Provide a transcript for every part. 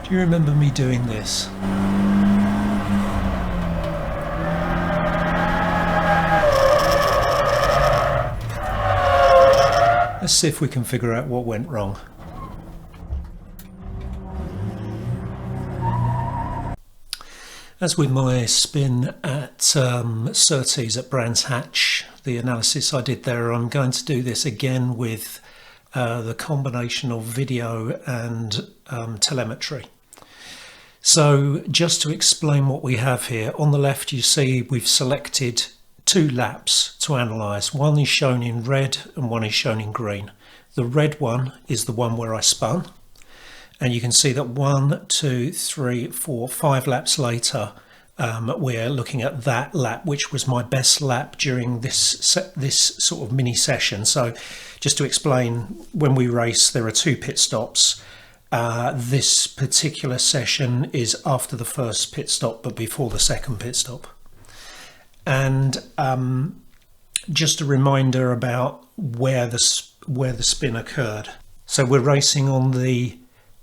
Do you remember me doing this? Let's see if we can figure out what went wrong. As with my spin at Surtees at Brands Hatch, the analysis I did there, I'm going to do this again with the combination of video and telemetry. So just to explain what we have here, on the left you see we've selected 2 laps to analyse. One is shown in red and one is shown in green. The red one is the one where I spun, and you can see that 1, 2, 3, 4, 5 laps later we're looking at that lap, which was my best lap during this sort of mini session. So just to explain, when we race there are 2 pit stops. This particular session is after the first pit stop but before the second pit stop. And just a reminder about where the spin occurred. So we're racing on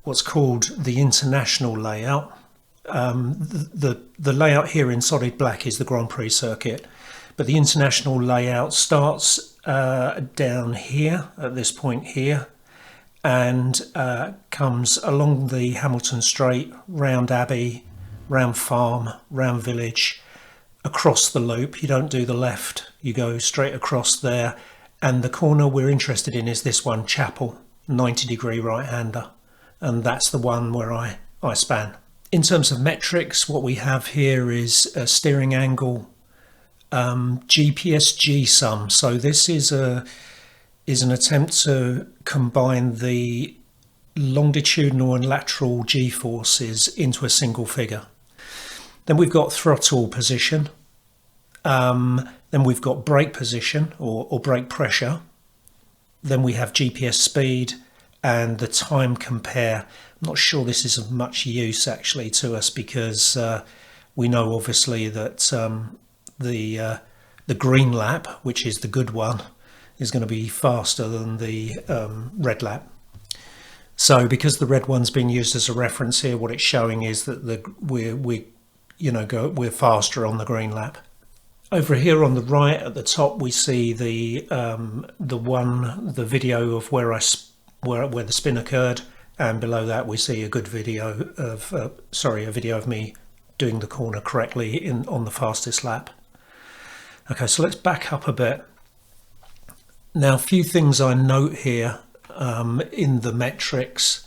what's called the international layout. The layout here in solid black is the Grand Prix circuit, but the international layout starts down here at this point here, and comes along the Hamilton Straight, round Abbey, round Farm, round Village, across the loop. You don't do the left, you go straight across there, and the corner we're interested in is this one, Chapel, 90-degree right-hander, and that's the one where I span. In terms of metrics, what we have here is a steering angle, GPS G-sum. So this is an attempt to combine the longitudinal and lateral G-forces into a single figure. Then we've got throttle position. Then we've got brake position or brake pressure. Then we have GPS speed and the time compare. I'm not sure this is of much use actually to us, because we know obviously that the green lap, which is the good one, is going to be faster than the red lap. So because the red one's been used as a reference here, what it's showing is that we're faster on the green lap. Over here on the right at the top we see the video of where the spin occurred, and below that we see a good video of a video of me doing the corner correctly on the fastest lap. Okay, so let's back up a bit. Now, a few things I note here in the metrics.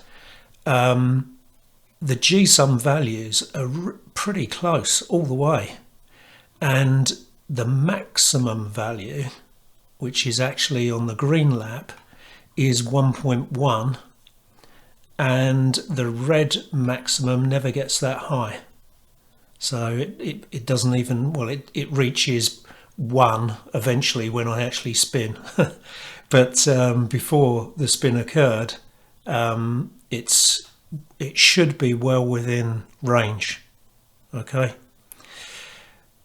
The G-sum values are pretty close all the way, and the maximum value, which is actually on the green lap, is 1.1, and the red maximum never gets that high. So it doesn't even, well, it reaches 1 eventually when I actually spin. But before the spin occurred, it should be well within range. Okay.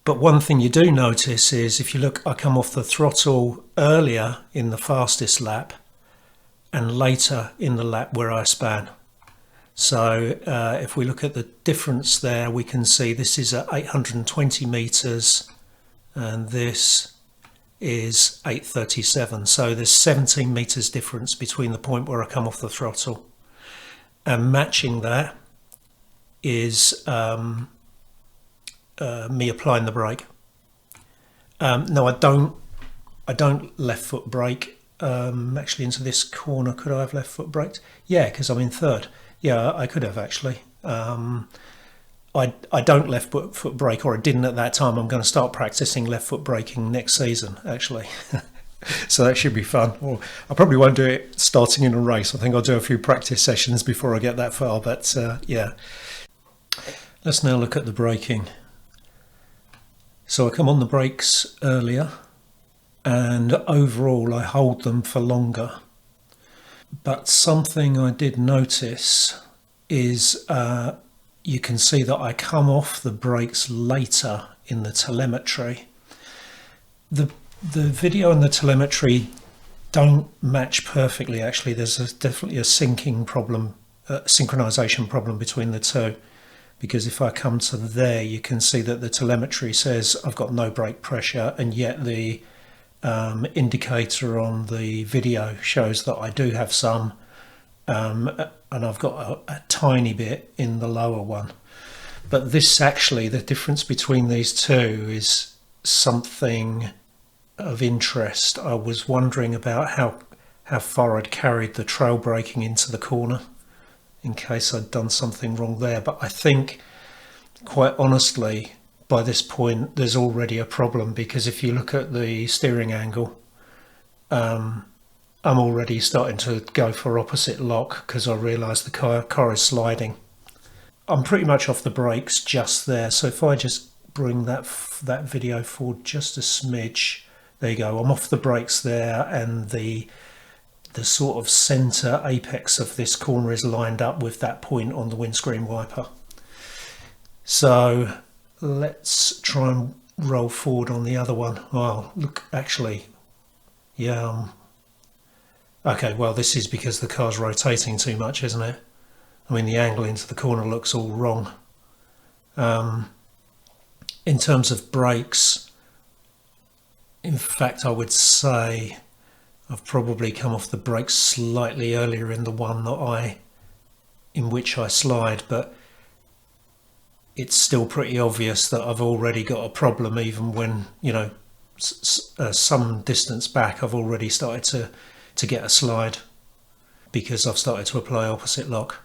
But one thing you do notice is, if you look, I come off the throttle earlier in the fastest lap and later in the lap where I span. So if we look at the difference there, we can see this is at 820 meters and this is 837. So there's 17 meters difference between the point where I come off the throttle, and matching that is me applying the brake. No, I don't left foot brake actually into this corner. Could I have left foot braked? Yeah, because I'm in third. Yeah, I could have actually. I don't left foot brake, or I didn't at that time. I'm going to start practicing left foot braking next season actually. So that should be fun. Or I probably won't do it starting in a race. I think I'll do a few practice sessions before I get that far, but yeah. Let's now look at the braking. So I come on the brakes earlier, and overall I hold them for longer. But something I did notice is you can see that I come off the brakes later in the telemetry. The video and the telemetry don't match perfectly actually. There's definitely a syncing problem synchronization problem between the two. Because if I come to there, you can see that the telemetry says I've got no brake pressure, and yet the indicator on the video shows that I do have some, and I've got a tiny bit in the lower one. But this actually, the difference between these two is something of interest. I was wondering about how far I'd carried the trail braking into the corner in case I'd done something wrong there. But I think, quite honestly, by this point there's already a problem, because if you look at the steering angle, I'm already starting to go for opposite lock because I realise the car is sliding. I'm pretty much off the brakes just there, so if I just bring that video forward just a smidge, there you go, I'm off the brakes there, and the sort of centre apex of this corner is lined up with that point on the windscreen wiper. So let's try and roll forward on the other one. Oh, look, actually, yeah. Okay, well, this is because the car's rotating too much, isn't it? I mean, the angle into the corner looks all wrong. In terms of brakes, in fact, I would say I've probably come off the brakes slightly earlier in the one in which I slide, but it's still pretty obvious that I've already got a problem, even when, you know, some distance back I've already started to get a slide because I've started to apply opposite lock.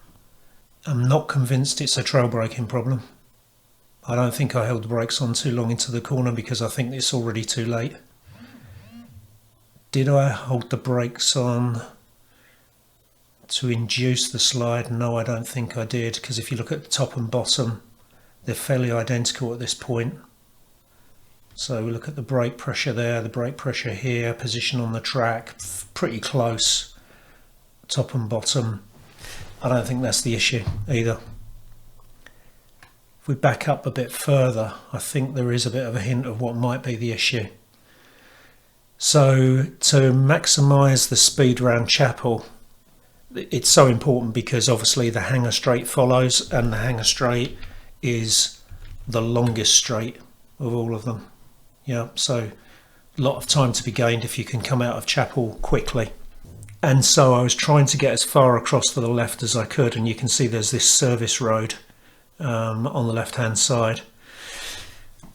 I'm not convinced it's a trail braking problem. I don't think I held the brakes on too long into the corner because I think it's already too late. Did I hold the brakes on to induce the slide? No, I don't think I did, because if you look at the top and bottom, they're fairly identical at this point. So we look at the brake pressure there, the brake pressure here, position on the track, pretty close, top and bottom. I don't think that's the issue either. If we back up a bit further, I think there is a bit of a hint of what might be the issue. So to maximise the speed around Chapel, it's so important because obviously the Hangar Straight follows, and the Hangar Straight is the longest straight of all of them. Yeah, so a lot of time to be gained if you can come out of Chapel quickly. And so I was trying to get as far across to the left as I could, and you can see there's this service road on the left hand side.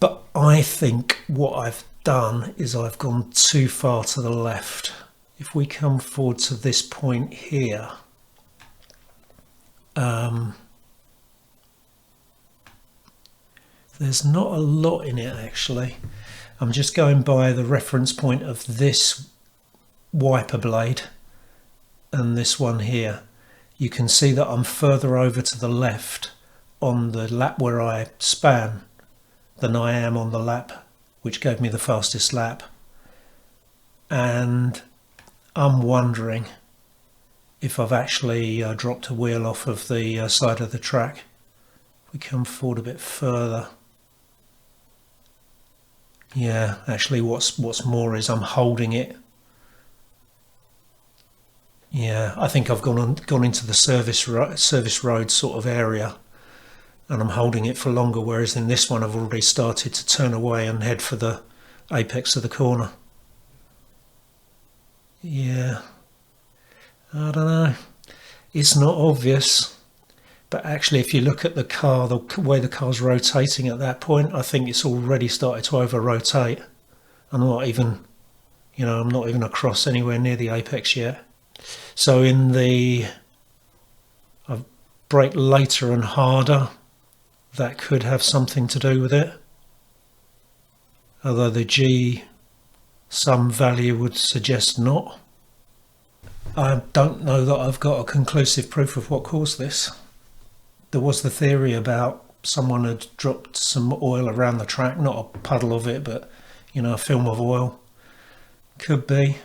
But I think what I've done is I've gone too far to the left. If we come forward to this point here, there's not a lot in it actually. I'm just going by the reference point of this wiper blade and this one here. You can see that I'm further over to the left on the lap where I span than I am on the lap which gave me the fastest lap, and I'm wondering if I've actually dropped a wheel off of the side of the track. If we come forward a bit further, yeah, actually what's more is I'm holding it. Yeah, I think I've gone into the service road sort of area, and I'm holding it for longer, whereas in this one I've already started to turn away and head for the apex of the corner. Yeah, I don't know, it's not obvious, but actually if you look at the car, the way the car's rotating at that point, I think it's already started to over rotate. I'm not even across anywhere near the apex yet. So I've braked later and harder. That could have something to do with it, although the G some value would suggest not. I don't know that I've got a conclusive proof of what caused this. There was the theory about someone had dropped some oil around the track, not a puddle of it, but you know, a film of oil. Could be,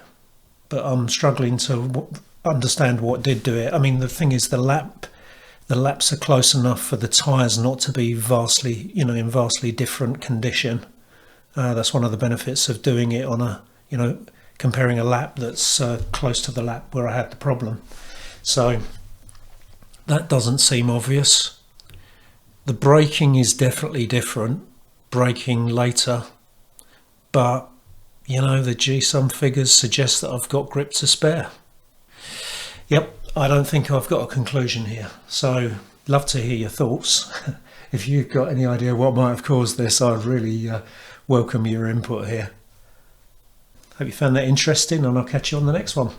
but I'm struggling to understand what did do it. I mean, the thing is, the laps are close enough for the tyres not to be vastly, in vastly different condition. That's one of the benefits of doing it on a, comparing a lap that's close to the lap where I had the problem. So That doesn't seem obvious. The braking is definitely different, braking later, but you know, the G-sum figures suggest that I've got grip to spare. Yep, I don't think I've got a conclusion here, so love to hear your thoughts. If you've got any idea what might have caused this, I'd really welcome your input here. Hope you found that interesting, and I'll catch you on the next one.